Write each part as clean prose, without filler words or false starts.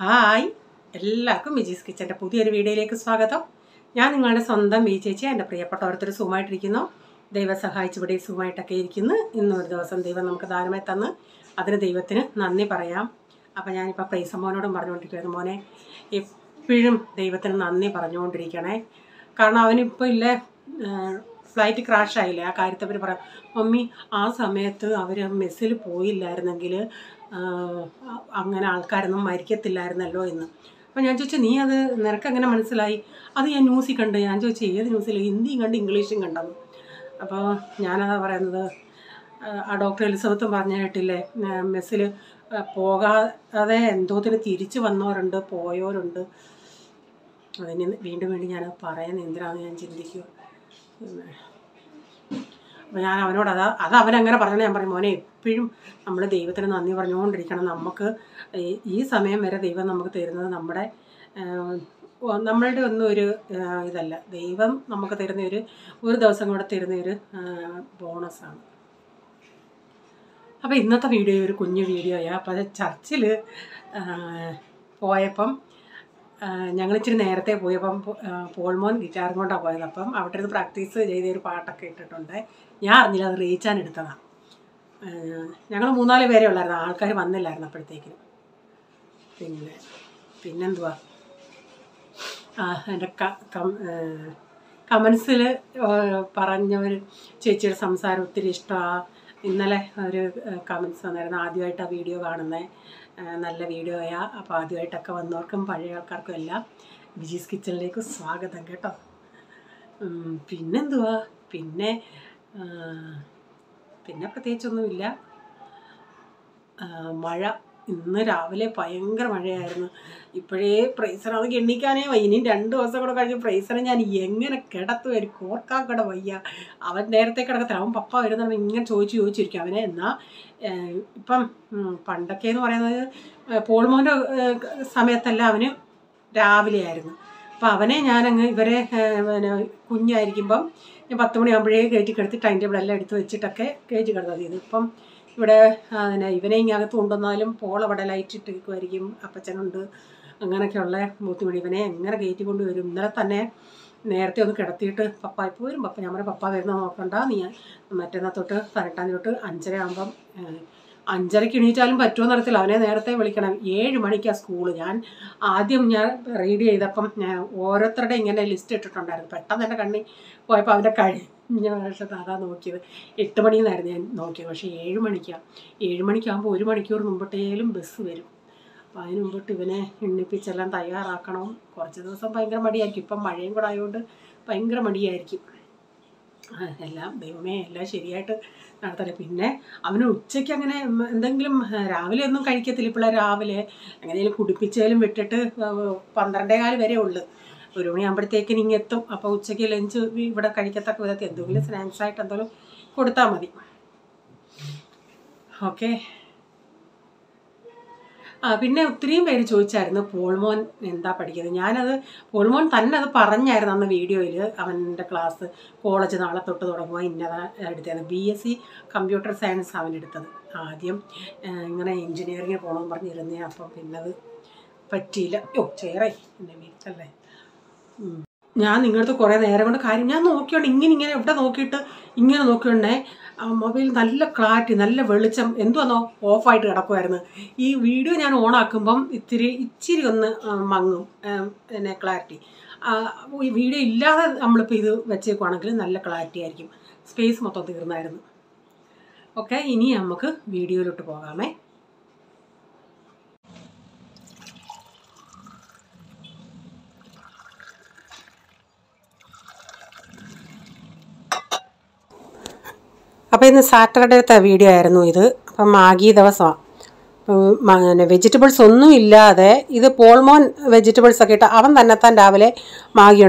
Hi, എല്ലാവർക്കും വിജീസ് കിച്ചൻ്റെ പുതിയൊരു വീഡിയോയിലേക്ക് സ്വാഗതം. ഞാൻ നിങ്ങളുടെ സ്വന്തം വി ചേച്ചി. എൻ്റെ പ്രിയപ്പെട്ട ഓരോരുത്തർ സുഖമായിട്ടിരിക്കുന്നു. ദൈവം സഹായിച്ച് ഇവിടെ സുഖമായിട്ടൊക്കെ ഇരിക്കുന്നു. ഇന്നൊരു ദിവസം ദൈവം നമുക്ക് ദാനമായി തന്ന് അതിന് ദൈവത്തിന് നന്ദി പറയാം. അപ്പോൾ ഞാനിപ്പോൾ പ്രൈസ് മോനോടും പറഞ്ഞുകൊണ്ടിരിക്കുകയായിരുന്നു, മോനെ എപ്പോഴും ദൈവത്തിന് നന്ദി പറഞ്ഞുകൊണ്ടിരിക്കണേ. കാരണം അവനിപ്പോൾ ഇല്ലേ ഫ്ലൈറ്റ് ക്രാഷായില്ലേ, ആ കാര്യത്തെ അവർ പറയാം, മമ്മി ആ സമയത്ത് അവർ മെസ്സിൽ പോയില്ലായിരുന്നെങ്കിൽ അങ്ങനെ ആൾക്കാരൊന്നും മരിക്കത്തില്ലായിരുന്നല്ലോ എന്ന്. അപ്പോൾ ഞാൻ ചോദിച്ചു, നീ അത് നിനക്കെങ്ങനെ മനസ്സിലായി? അത് ഞാൻ ന്യൂസിൽ കണ്ട്. ഞാൻ ചോദിച്ചു, ഏത് ന്യൂസിൽ? ഹിന്ദിയും കണ്ട് ഇംഗ്ലീഷും കണ്ടെന്ന്. അപ്പോൾ ഞാനതാ പറയുന്നത്, ആ ഡോക്ടർ എലിസബത്തും പറഞ്ഞ കേട്ടില്ലേ, മെസ്സിൽ പോകാതെ എന്തോത്തിന് തിരിച്ചു വന്നവരുണ്ട്, പോയവരുണ്ട്. അതിന് വീണ്ടും വീണ്ടും ഞാനത് പറയുന്നത് എന്തിനാണെന്ന് ഞാൻ ചിന്തിക്കുക. അപ്പോൾ ഞാൻ അവനോട് അത് അവനങ്ങനെ പറഞ്ഞാൽ ഞാൻ പറയും, മോനെ എപ്പോഴും നമ്മൾ ദൈവത്തിന് നന്ദി പറഞ്ഞുകൊണ്ടിരിക്കണം. നമുക്ക് ഈ സമയം വരെ ദൈവം നമുക്ക് തരുന്നത് നമ്മളുടെ ഒന്നും ഒരു ഇതല്ല. ദൈവം നമുക്ക് തരുന്ന ഒരു ദിവസം കൂടെ തരുന്ന ഒരു ബോണസാണ്. അപ്പോൾ ഇന്നത്തെ വീഡിയോ ഒരു കുഞ്ഞു വീഡിയോയാണ്. അപ്പോൾ ചർച്ചിൽ പോയപ്പം ഞങ്ങൾ ഇച്ചിരി നേരത്തെ പോയപ്പം പോൾമോൻ ഗിറ്റാറും കൊണ്ടാണ് പോയത്. അപ്പം അവിടെ ഇരുന്ന് പ്രാക്ടീസ് ചെയ്തൊരു പാട്ടൊക്കെ ഇട്ടിട്ടുണ്ട്. ഞാൻ അറിഞ്ഞില്ല, അത് റീച്ചാൻ എടുത്തതാണ്. ഞങ്ങൾ 3-4 പേരെ ഉള്ളായിരുന്നു, ആൾക്കാർ വന്നില്ലായിരുന്നു അപ്പോഴത്തേക്കിനും. പിന്നെന്തുവാ, എൻ്റെ കമൻസിൽ പറഞ്ഞൊരു ചേച്ചിയുടെ സംസാരം ഒത്തിരി ഇഷ്ടമാണ്. ഇന്നലെ ഒരു കമൻസ് വന്നായിരുന്നു, ആദ്യമായിട്ട് ആ വീഡിയോ കാണുന്നത്, നല്ല വീഡിയോയാണ്. അപ്പോൾ ആദ്യമായിട്ടൊക്കെ വന്നവർക്കും പഴയ ആൾക്കാർക്കും എല്ലാം വിജീസ് കിച്ചണിലേക്ക് സ്വാഗതം കേട്ടോ. പിന്നെന്തുവാ, പിന്നെ പ്രത്യേകിച്ചൊന്നുമില്ല. മഴ ഇന്ന് രാവിലെ ഭയങ്കര മഴയായിരുന്നു. ഇപ്പോഴേ പ്രൈസറാണെങ്കിൽ എണ്ണിക്കാനേ വയ്യ. ഇനി 2 ദിവസം കൂടെ കഴിഞ്ഞ് പ്രൈസറെ ഞാൻ എങ്ങനെ കിടത്തുമായിരിക്കും, ഓർക്കാൻ കൂടെ വയ്യ. അവൻ നേരത്തെ കിടക്കത്തില്ല, അവൻ പപ്പ വരുന്ന ഇങ്ങനെ ചോദിച്ചിരിക്കും അവനെ. എന്നാൽ ഇപ്പം പണ്ടൊക്കെ എന്ന് പറയുന്നത് പോൾമോൻ്റെ സമയത്തല്ല, അവന് രാവിലെ ആയിരുന്നു. അപ്പോൾ അവനെ ഞാനങ്ങ് ഇവരെ കുഞ്ഞായിരിക്കുമ്പം 10 മണിയാകുമ്പോഴേ കയറ്റി കിടത്തി ടൈം ടേബിളെല്ലാം എടുത്ത് വെച്ചിട്ടൊക്കെ കയറ്റി കിടന്നത്. ഇതിപ്പം ഇവിടെ ഇവനെ ഇങ്ങകത്ത് കൊണ്ടുവന്നാലും പോൾ അവിടെ ലൈറ്റ് ഇട്ടിരിക്കുമായിരിക്കും, അപ്പച്ചനുണ്ട്, അങ്ങനെയൊക്കെയുള്ള ബുദ്ധിമുട്ട്. ഇവനെ എങ്ങനെ കയറ്റി കൊണ്ടുവരും? ഇന്നലെ തന്നെ നേരത്തെ ഒന്ന് കിടത്തിയിട്ട് പപ്പ ഇപ്പോൾ വരും. ഞാൻ പറഞ്ഞ പപ്പ വരുന്ന നോക്കണ്ട, നീ മറ്റന്നാൾ തൊട്ട് 18 തൊട്ട് 5:30 ആകുമ്പം 5:30 എണീറ്റാലും പറ്റുമോ എന്നറിയത്തില്ല. അവനെ നേരത്തെ വിളിക്കണം. 7 മണിക്കാണ് സ്കൂള്. ഞാൻ റീഡ് ചെയ്തപ്പം ഓരോരുത്തരുടെ ഇങ്ങനെ ലിസ്റ്റ് ഇട്ടിട്ടുണ്ടായിരുന്നു. പെട്ടെന്ന് എൻ്റെ കണ്ണി പോയപ്പോൾ അവൻ്റെ കഴിഞ്ഞ വർഷത്തെ അതാ നോക്കിയത്. 8 മണിയെന്നായിരുന്നു ഞാൻ നോക്കിയത്. പക്ഷേ 7 മണിക്കാണ്. 7 മണിക്കാകുമ്പോൾ 1 മണിക്കൂർ മുമ്പിട്ടേലും ബസ് വരും. അപ്പോൾ അതിന് മുമ്പിട്ട് ഇവനെ എണ്ണിപ്പിച്ചെല്ലാം തയ്യാറാക്കണം. കുറച്ച് ദിവസം ഭയങ്കര മടിയായിരിക്കും. ഇപ്പം മഴയും കൂടെ ആയതുകൊണ്ട് ഭയങ്കര മടിയായിരിക്കും. എല്ലാം ദൈവമേ എല്ലാം ശരിയായിട്ട് നടത്തല്ലേ. പിന്നെ അവന് ഉച്ചയ്ക്ക് അങ്ങനെ എന്തെങ്കിലും രാവിലെ ഒന്നും കഴിക്കത്തില്ല. ഇപ്പോഴാണ് രാവിലെ എങ്ങനെയെങ്കിലും കുടിപ്പിച്ചാലും വിട്ടിട്ട് 12:15 വരെ ഉള്ളു. 1 മണിയാകുമ്പോഴത്തേക്കിന് ഇങ്ങെത്തും. അപ്പോൾ ഉച്ചയ്ക്ക് ലഞ്ച് ഇവിടെ കഴിക്കത്തക്ക വിധത്തിൽ എന്തെങ്കിലും സ്നാക്സായിട്ട് എന്തെങ്കിലും കൊടുത്താൽ മതി. ഓക്കെ. പിന്നെ ഒത്തിരിയും പേര് ചോദിച്ചായിരുന്നു പോൾമോൻ എന്താ പഠിക്കുന്നത്. പോൾമോൻ തന്നെ അത് പറഞ്ഞായിരുന്നു അന്ന് വീഡിയോയിൽ. അവൻ്റെ ക്ലാസ് കോളേജ് നാളെ തൊട്ട് തുടങ്ങുക, ഇന്നതാ എടുത്തത്. BSc കമ്പ്യൂട്ടർ സയൻസ് അവനെടുത്തത്. ആദ്യം ഇങ്ങനെ എൻജിനീയറിങ് പോകണമെന്ന് പറഞ്ഞിരുന്നേ. അപ്പം പിന്നെ അത് പറ്റിയില്ല. ചേറേ എൻ്റെ വീട്ടിലല്ലേ. ഞാൻ നിങ്ങളടുത്ത് കുറേ നേരം കൊണ്ട് കാര്യം ഞാൻ നോക്കിയോണ്ട് ഇങ്ങനെ എവിടെ നോക്കിയിട്ട് ഇങ്ങനെ നോക്കിയോണ്ടേ മൊബൈൽ നല്ല ക്ലാരിറ്റി, നല്ല വെളിച്ചം, എന്തുവന്നോ ഓഫായിട്ട് കിടക്കുമായിരുന്നു. ഈ വീഡിയോ ഞാൻ ഓണാക്കുമ്പം ഇച്ചിരി ഒന്ന് മങ്ങും ക്ലാരിറ്റി. ഈ വീഡിയോ ഇല്ലാതെ നമ്മളിപ്പോൾ ഇത് വെച്ചേക്കുവാണെങ്കിൽ നല്ല ക്ലാരിറ്റി ആയിരിക്കും. സ്പേസ് മൊത്തം തീർന്നായിരുന്നു. ഓക്കെ, ഇനി നമുക്ക് വീഡിയോയിലോട്ട് പോകാമേ. അപ്പോൾ ഇന്ന് സാറ്റർഡേത്തെ വീഡിയോ ആയിരുന്നു ഇത്. അപ്പം മാഗി ദിവസമാണ്. വെജിറ്റബിൾസ് ഒന്നും ഇല്ലാതെ ഇത് പോൾമോൻ വെജിറ്റബിൾസൊക്കെ ഇട്ട് അവൻ തന്നെത്താൻ രാവിലെ മാഗി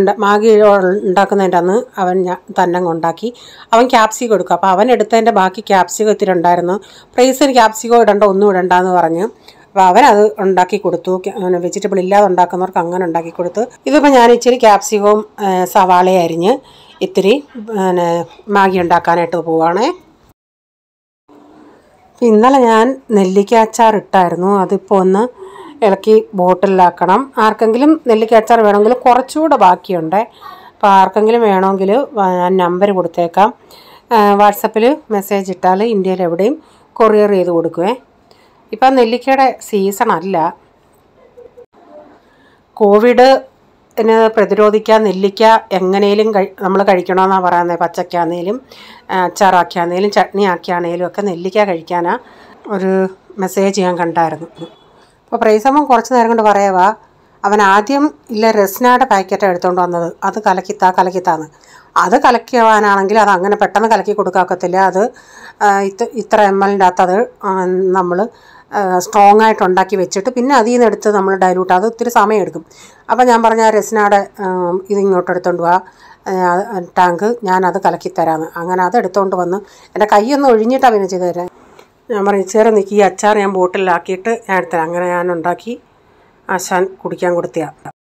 ഉണ്ടാക്കുന്നതിൻ്റെ അന്ന് അവൻ തന്നെ ഉണ്ടാക്കി. അവൻ ക്യാപ്സിക്കം കൊടുക്കും. അപ്പോൾ അവൻ എടുത്തതിൻ്റെ ബാക്കി ക്യാപ്സിക്കം ഇത്തിരി ഉണ്ടായിരുന്നു. പ്രൈസിന് ക്യാപ്സിക്കം ഇടണ്ട, ഒന്നും ഇടണ്ടെന്ന് പറഞ്ഞ്. അപ്പോൾ അവനത് ഉണ്ടാക്കി കൊടുത്തു. വെജിറ്റബിൾ ഇല്ലാതെ ഉണ്ടാക്കുന്നവർക്ക് അങ്ങനെ ഉണ്ടാക്കി കൊടുത്തു. ഇതിപ്പോൾ ഞാൻ ഇച്ചിരി ക്യാപ്സിക്കവും സവാളയും അരിഞ്ഞ് ഇത്തിരി മാഗി ഉണ്ടാക്കാനായിട്ട് പോവുകയാണേ. ഇന്നലെ ഞാൻ നെല്ലിക്ക അച്ചാർ ഇട്ടായിരുന്നു. അതിപ്പോൾ ഒന്ന് ഇളക്കി ബോട്ടിലാക്കണം. ആർക്കെങ്കിലും നെല്ലിക്ക അച്ചാർ വേണമെങ്കിൽ കുറച്ചുകൂടെ ബാക്കിയുണ്ട്. അപ്പോൾ ആർക്കെങ്കിലും വേണമെങ്കിൽ ഞാൻ നമ്പർ കൊടുത്തേക്കാം. വാട്സപ്പിൽ മെസ്സേജ് ഇട്ടാൽ ഇന്ത്യയിൽ എവിടെയും കൊറിയർ ചെയ്ത് കൊടുക്കുവേ. ഇപ്പം നെല്ലിക്കയുടെ സീസണല്ല. കോവിഡിന് പ്രതിരോധിക്കാൻ നെല്ലിക്ക എങ്ങനെയും നമ്മൾ കഴിക്കണമെന്നാണ് പറയുന്നത്. പച്ചക്കാന്നേലും അച്ചാറാക്കിയാന്നേലും ചട്നി ആക്കിയാണേലും ഒക്കെ നെല്ലിക്ക കഴിക്കാനാണ് ഒരു മെസ്സേജ് ഞാൻ കണ്ടായിരുന്നു. അപ്പോൾ പ്രൈസമ്മൻ കുറച്ച് നേരം കൊണ്ട് പറയുക, അവൻ ആദ്യം ഇല്ല റെസ്നായുടെ പാക്കറ്റ് എടുത്തുകൊണ്ട് വന്നത്. അത് കലക്കിത്താന്ന്. അത് കലക്കിയവാനാണെങ്കിൽ അത് അങ്ങനെ പെട്ടെന്ന് കലക്കി കൊടുക്കാക്കത്തില്ല. അത് ഇത്ര ml അകത്ത് അത് നമ്മൾ സ്ട്രോങ് ആയിട്ട് ഉണ്ടാക്കി വെച്ചിട്ട് പിന്നെ അതിൽ നിന്ന് എടുത്ത് നമ്മൾ ഡൈലൂട്ട്, അത് ഒത്തിരി സമയം എടുക്കും. അപ്പോൾ ഞാൻ പറഞ്ഞ റെസ്നായുടെ ഇതിങ്ങോട്ട് എടുത്തുകൊണ്ട് പോവാ ടാങ്ക്, ഞാനത് കലക്കിത്തരാമെന്ന്. അങ്ങനെ അത് എടുത്തുകൊണ്ട് വന്ന് എൻ്റെ കൈയൊന്ന് ഒഴിഞ്ഞിട്ടാണ് പിന്നെ ചെയ്ത് തരാം. ഞാൻ പറഞ്ഞു ചേർന്ന് നിൽക്കി, ഈ അച്ചാർ ഞാൻ ബോട്ടിലാക്കിയിട്ട് ഞാൻ എടുത്തരാം. അങ്ങനെ ഞാൻ ഉണ്ടാക്കി ആശാൻ കുടിക്കാൻ കൊടുത്തതാണ്.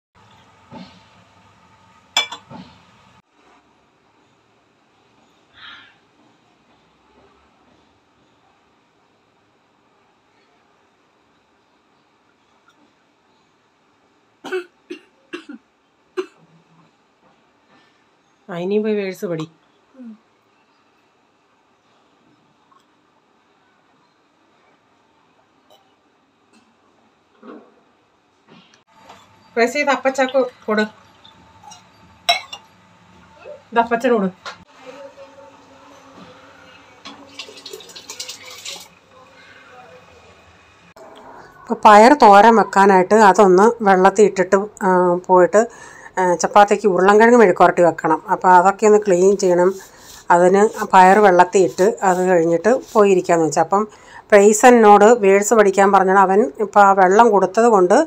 ഇനിയും പോയി വേഴ്സ് പടി. പ്രസ് ചെയ്ത് അപ്പച്ചാക്ക് കൊടു, ഇത് അപ്പച്ചനോട്. ഇപ്പോൾ പയർ തോരൻ വെക്കാനായിട്ട് അതൊന്ന് വെള്ളത്തിൽ ഇട്ടിട്ട് പോയിട്ട് ചപ്പാത്തിക്ക് ഉരുളൻകിഴങ്ങ് മെഴുക്കുവരട്ടി വെക്കണം. അപ്പോൾ അതൊക്കെ ഒന്ന് ക്ലീൻ ചെയ്യണം. അതിന് പയർ വെള്ളത്തിൽ ഇട്ട് അത് കഴിഞ്ഞിട്ട് പോയിരിക്കാമെന്ന് വെച്ചാൽ. അപ്പം പ്രൈസനോട് വേഴ്സ് പഠിക്കാൻ പറഞ്ഞാൽ അവൻ ഇപ്പോൾ ആ വെള്ളം കൊടുത്തത് കൊണ്ട്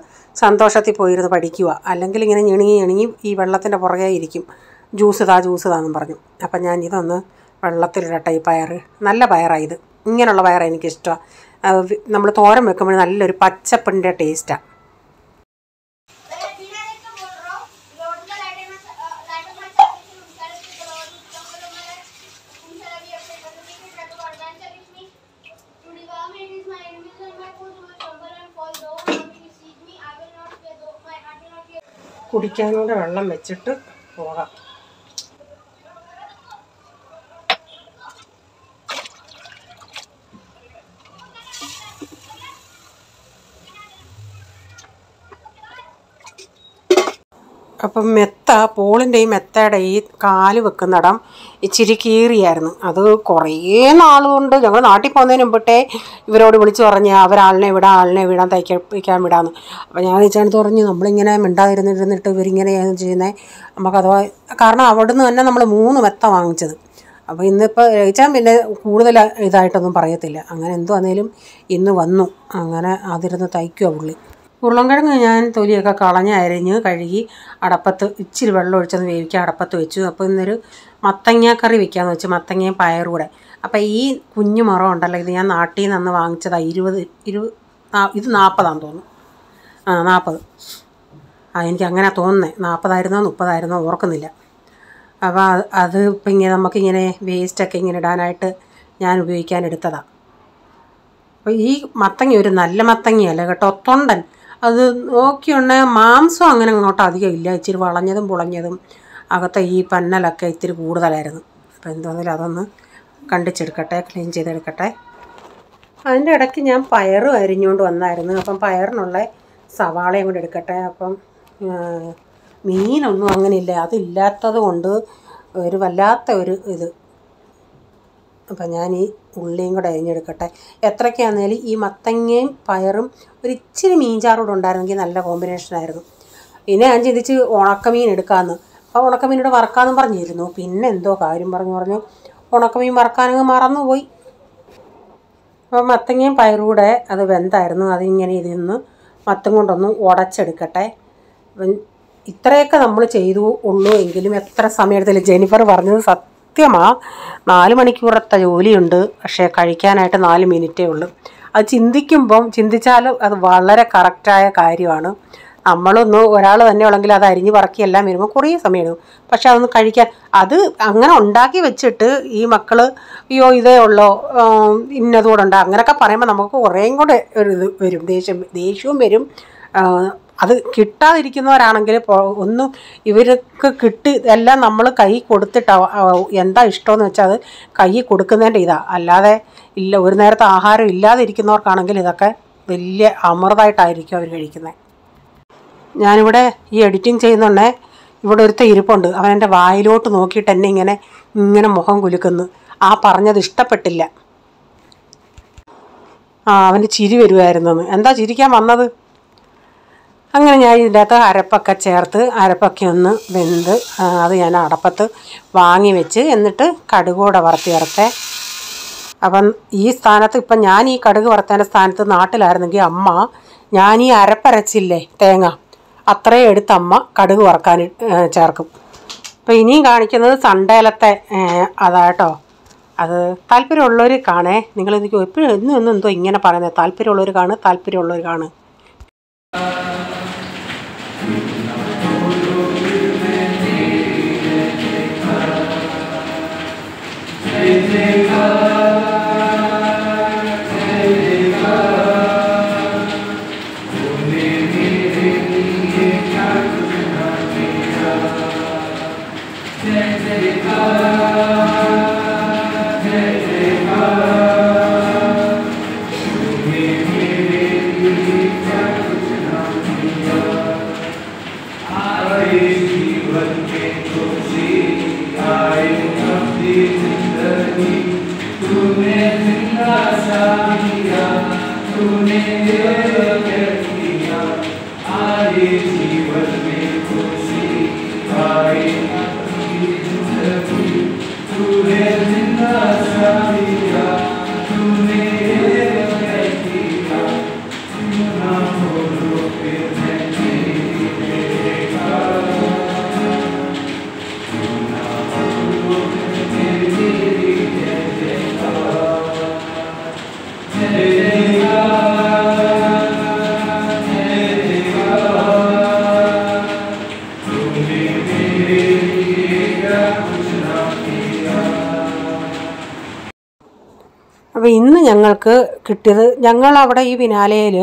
സന്തോഷത്തിൽ പോയിരുന്ന് പഠിക്കുക. അല്ലെങ്കിൽ ഇങ്ങനെ ഞെണുങ്ങി ഈ വെള്ളത്തിൻ്റെ പുറകെ ഇരിക്കും. ജ്യൂസ് താന്നും പറഞ്ഞു. അപ്പം ഞാൻ ഇതൊന്ന് വെള്ളത്തിലിടട്ടെ. ഈ പയർ നല്ല പയറാണ്. ഇത് ഇങ്ങനെയുള്ള പയറാണ് എനിക്കിഷ്ടമാണ്. നമ്മൾ തോരൻ വെക്കുമ്പോൾ നല്ലൊരു പച്ചപ്പിൻ്റെ ടേസ്റ്റാണ്. കുടിക്കാനൂടെ വെള്ളം വെച്ചിട്ട് പോകാം. അപ്പം പോളിൻ്റെ ഈ മെത്തയുടെ ഈ കാല് വെക്കുന്നിടം ഇച്ചിരി കീറിയായിരുന്നു. അത് കുറേ നാളുകൊണ്ട് ഞങ്ങൾ നാട്ടിൽ പോകുന്നതിന് മുമ്പിട്ടേ ഇവരോട് വിളിച്ച് പറഞ്ഞ് ആളിനെ വിടാൻ തയ്ക്കാൻ വിടാമെന്ന്. അപ്പോൾ ഞാൻ ചേട്ടത്ത് പറഞ്ഞ് നമ്മളിങ്ങനെ മിണ്ടാതിരുന്നിട്ട് ഇവരിങ്ങനെയാണ് ചെയ്യുന്നത്. നമുക്കഥവാ കാരണം അവിടെ നിന്ന് തന്നെ നമ്മൾ 3 മെത്ത വാങ്ങിച്ചത്. അപ്പോൾ ഇന്നിപ്പോൾ കഴിച്ചാൽ പിന്നെ കൂടുതൽ ഇതായിട്ടൊന്നും പറയത്തില്ല. അങ്ങനെ എന്തു വന്നേലും ഇന്ന് വന്നു. അങ്ങനെ അതിരുന്ന് തയ്ക്കുക പുള്ളി. ഉരുളൻകിഴങ്ങ് ഞാൻ തൊലിയൊക്കെ അരിഞ്ഞ് കഴുകി അടപ്പത്ത് ഇച്ചിരി വെള്ളം ഒഴിച്ചത് വേവിക്കാൻ അടപ്പത്ത് വെച്ചു. അപ്പോൾ ഇന്നൊരു മത്തങ്ങ കറി വെക്കാമെന്ന് വെച്ചു. മത്തങ്ങയും പയറും കൂടെ. അപ്പോൾ ഈ കുഞ്ഞു മുറം ഉണ്ടല്ലോ, ഇത് ഞാൻ നാട്ടിൽ നിന്ന് അന്ന് വാങ്ങിച്ചതാണ്. ഇത് 40 തോന്നുന്നു. 40. എനിക്ക് അങ്ങനെ തോന്നുന്നത്. 40 30 ഓർക്കുന്നില്ല. അപ്പോൾ അത് ഇപ്പം ഇങ്ങനെ നമുക്കിങ്ങനെ വേസ്റ്റൊക്കെ ഇങ്ങനെ ഇടാനായിട്ട് ഞാൻ ഉപയോഗിക്കാൻ എടുത്തതാണ്. അപ്പോൾ ഈ മത്തങ്ങ ഒരു നല്ല മത്തങ്ങയല്ല കേട്ടോ, തൊണ്ടൻ. അത് നോക്കിയുണ്ടെങ്കിൽ മാംസം അങ്ങനെ അങ്ങോട്ട് അധികം ഇല്ല. ഇച്ചിരി വളഞ്ഞതും പുളഞ്ഞതും, അകത്തെ ഈ പന്നലൊക്കെ ഇത്തിരി കൂടുതലായിരുന്നു. അപ്പോൾ എന്താണെങ്കിലും അതൊന്ന് കണ്ടിച്ചെടുക്കട്ടെ, ക്ലീൻ ചെയ്തെടുക്കട്ടെ. അതിൻ്റെ ഇടയ്ക്ക് ഞാൻ പയറും അരിഞ്ഞുകൊണ്ട് വന്നായിരുന്നു. അപ്പം പയറിനുള്ള സവാളയും കൂടെ എടുക്കട്ടെ. അപ്പം മീനൊന്നും അങ്ങനെയില്ല, അതില്ലാത്തത് കൊണ്ട് ഒരു വല്ലാത്ത ഒരു ഇത്. അപ്പം ഞാൻ ഈ ഉള്ളിയും കൂടെ അരിഞ്ഞെടുക്കട്ടെ. എത്രയ്ക്കാണെന്നാലും ഈ മത്തങ്ങയും പയറും ഒരു ഇച്ചിരി മീൻചാറൂടെ ഉണ്ടായിരുന്നെങ്കിൽ നല്ല കോമ്പിനേഷനായിരുന്നു. പിന്നെ ഞാൻ ചിന്തിച്ച് ഉണക്കമീൻ എടുക്കാമെന്ന്. അപ്പോൾ ഉണക്കമീനോട് വറക്കാമെന്ന് പറഞ്ഞിരുന്നു. പിന്നെ എന്തോ കാര്യം പറഞ്ഞു ഉണക്കമീൻ വറക്കാനങ്ങ് മറന്നുപോയി. അപ്പോൾ മത്തങ്ങയും പയറൂടെ അത് വെന്തായിരുന്നു. അതിങ്ങനെ ഇതിൽ നിന്ന് മത്തം കൊണ്ടൊന്ന് ഉടച്ചെടുക്കട്ടെ. ഇത്രയൊക്കെ നമ്മൾ ചെയ്തു ഉള്ളൂ എങ്കിലും എത്ര സമയത്തില്ല. ജെനിഫർ പറഞ്ഞത് സത്യമാണ്. 4 മണിക്കൂറത്തെ ജോലിയുണ്ട്, പക്ഷേ കഴിക്കാനായിട്ട് 4 മിനിറ്റേ ഉള്ളൂ. അത് ചിന്തിച്ചാൽ അത് വളരെ കറക്റ്റായ കാര്യമാണ്. ഒരാൾ തന്നെ ഉള്ളെങ്കിൽ അത് അരിഞ്ഞ് പറക്കി എല്ലാം വരുമ്പോൾ കുറേ സമയം എടുക്കും. പക്ഷെ അതൊന്ന് കഴിക്കാൻ അത് അങ്ങനെ ഉണ്ടാക്കി വെച്ചിട്ട് ഈ മക്കൾ അയ്യോ ഇതേ ഉള്ളോ ഇന്നതുകൂടെ ഉണ്ട് അങ്ങനെയൊക്കെ പറയുമ്പോൾ നമുക്ക് കുറേയും കൂടെ ഒരു ഇത് വരും, ദേഷ്യവും വരും. അത് കിട്ടാതിരിക്കുന്നവരാണെങ്കിൽ ഒന്നും ഇവർക്ക് കിട്ടി എല്ലാം നമ്മൾ കൈ കൊടുത്തിട്ട് എന്താ ഇഷ്ടമെന്ന് വെച്ചാൽ അത് കൈ കൊടുക്കുന്നതിൻ്റെ ഇതാണ്. അല്ലാതെ ഇല്ല, ഒരു നേരത്തെ ആഹാരം ഇല്ലാതിരിക്കുന്നവർക്കാണെങ്കിൽ ഇതൊക്കെ വലിയ അമൃതമായിട്ടായിരിക്കും അവർ കഴിക്കുന്നത്. ഞാനിവിടെ ഈ എഡിറ്റിംഗ് ചെയ്യുന്നുണ്ടേ, ഇവിടെ ഒരുത്ത ഇരിപ്പുണ്ട്. അവൻ എൻ്റെ വായിലോട്ട് നോക്കിയിട്ട് എന്നെ ഇങ്ങനെ മുഖം കുലുക്കുന്നു. ആ പറഞ്ഞത് ഇഷ്ടപ്പെട്ടില്ല. അവന് ചിരി വരുമായിരുന്നെന്ന്. എന്താ ചിരിക്കാൻ വന്നത്? അങ്ങനെ ഞാൻ ഇതിൻ്റെ അകത്ത് അരപ്പൊക്കെ ചേർത്ത് അരപ്പൊക്കെ ഒന്ന് വെന്ത് അത് ഞാൻ അടപ്പത്ത് വാങ്ങി വെച്ച് എന്നിട്ട് കടുകൂടെ വറുത്ത് ചേർത്തേ. അപ്പം ഈ സ്ഥാനത്ത് ഇപ്പം ഞാൻ ഈ കടുക് വറുത്തതിൻ്റെ സ്ഥാനത്ത് നാട്ടിലായിരുന്നെങ്കിൽ അമ്മ ഞാൻ ഈ അരപ്പരച്ചില്ലേ തേങ്ങ അത്രയും എടുത്ത് അമ്മ കടുക് വറുക്കാൻ ചേർക്കും. അപ്പോൾ ഇനിയും കാണിക്കുന്നത് സണ്ടേലത്തെ അതാട്ടോ. അത് താല്പര്യമുള്ളവർ കാണേ. നിങ്ങളെനിക്ക് എപ്പോഴും എന്നും എന്തോ ഇങ്ങനെ പറയുന്നത്, താല്പര്യമുള്ളവർ കാണും, താല്പര്യമുള്ളവർ കാണും. അപ്പോൾ ഇന്ന് ഞങ്ങൾക്ക് കിട്ടിയത്, ഞങ്ങളവിടെ ഈ വിനാലയിൽ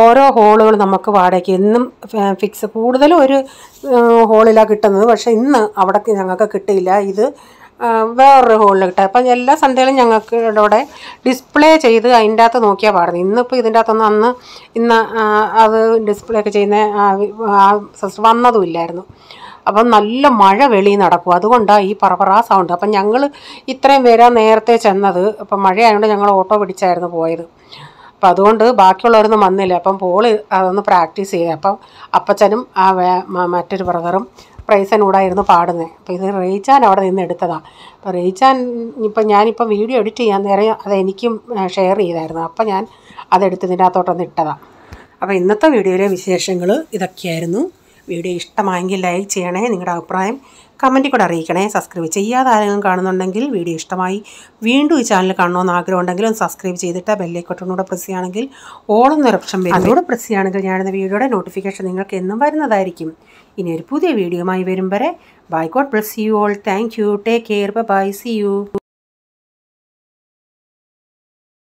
ഓരോ ഹോളുകൾ നമുക്ക് വാടകയ്ക്ക് എന്നും ഫിക്സ്, കൂടുതലും ഒരു ഹോളിലാണ് കിട്ടുന്നത്. പക്ഷേ ഇന്ന് അവിടെ ഞങ്ങൾക്ക് കിട്ടിയില്ല. ഇത് വേറൊരു ഹോളിൽ കിട്ടുക. അപ്പം എല്ലാ സൺഡേയിലും ഞങ്ങൾക്ക് ഇവിടെ ഡിസ്പ്ലേ ചെയ്ത് അതിൻ്റെ അകത്ത് നോക്കിയാൽ പാടുന്നത്. ഇന്നിപ്പോൾ ഇതിൻ്റെ അകത്തൊന്നും ഇന്ന് അത് ഡിസ്പ്ലേ ഒക്കെ ചെയ്യുന്ന വന്നതും ഇല്ലായിരുന്നു. അപ്പം നല്ല മഴ വെളിയിൽ നടക്കും, അതുകൊണ്ടാണ് ഈ പറപറാ സൗണ്ട്. അപ്പം ഞങ്ങൾ ഇത്രയും വരാൻ നേരത്തെ ചെന്നത്. അപ്പം മഴയായതുകൊണ്ട് ഞങ്ങൾ ഓട്ടോ പിടിച്ചായിരുന്നു പോയത്. അപ്പം അതുകൊണ്ട് ബാക്കിയുള്ളവരൊന്നും വന്നില്ല. അപ്പം പോള് അതൊന്ന് പ്രാക്ടീസ് ചെയ്തത്. അപ്പം അപ്പച്ചനും മറ്റൊരു ബ്രദറും പ്രൈസനൂടായിരുന്നു പാടുന്നത്. അപ്പോൾ ഇത് റെയ്ച്ചാൻ അവിടെ നിന്ന് എടുത്തതാണ്. അപ്പോൾ റെയ്ച്ചാൻ ഞാനിപ്പം വീഡിയോ എഡിറ്റ് ചെയ്യാൻ നേരം അതെനിക്കും ഷെയർ ചെയ്തായിരുന്നു. അപ്പം ഞാൻ അതെടുത്ത് ഇതിൻ്റെ അകത്തോട്ടൊന്ന് ഇട്ടതാണ്. അപ്പോൾ ഇന്നത്തെ വീഡിയോയിലെ വിശേഷങ്ങൾ ഇതൊക്കെയായിരുന്നു. വീഡിയോ ഇഷ്ടമായെങ്കിൽ ലൈക്ക് ചെയ്യണേ, നിങ്ങളുടെ അഭിപ്രായം കമൻറ്റിൽ കൂടെ അറിയിക്കണേ. സബ്സ്ക്രൈബ് ചെയ്യാതെ ആരെങ്കിലും കാണുന്നുണ്ടെങ്കിൽ വീഡിയോ ഇഷ്ടമായി വീണ്ടും ഈ ചാനൽ കാണണമെന്ന് ആഗ്രഹമുണ്ടെങ്കിലും സബ്സ്ക്രൈബ് ചെയ്തിട്ട് ബെല്ലൈക്കോട്ടൂടെ പ്രസ് ചെയ്യുകയാണെങ്കിൽ ഓളെന്നൊരു ഓപ്ഷൻ വരും. അതുകൂടെ പ്രസ് ചെയ്യുകയാണെങ്കിൽ ഞാനിന്ന് വീഡിയോയുടെ നോട്ടിഫിക്കേഷൻ നിങ്ങൾക്ക് എന്നും വരുന്നതായിരിക്കും. ഇനി ഒരു പുതിയ വീഡിയോയുമായി വരും വരെ bye, god bless you all. Thank you. Take care. Bye. See U.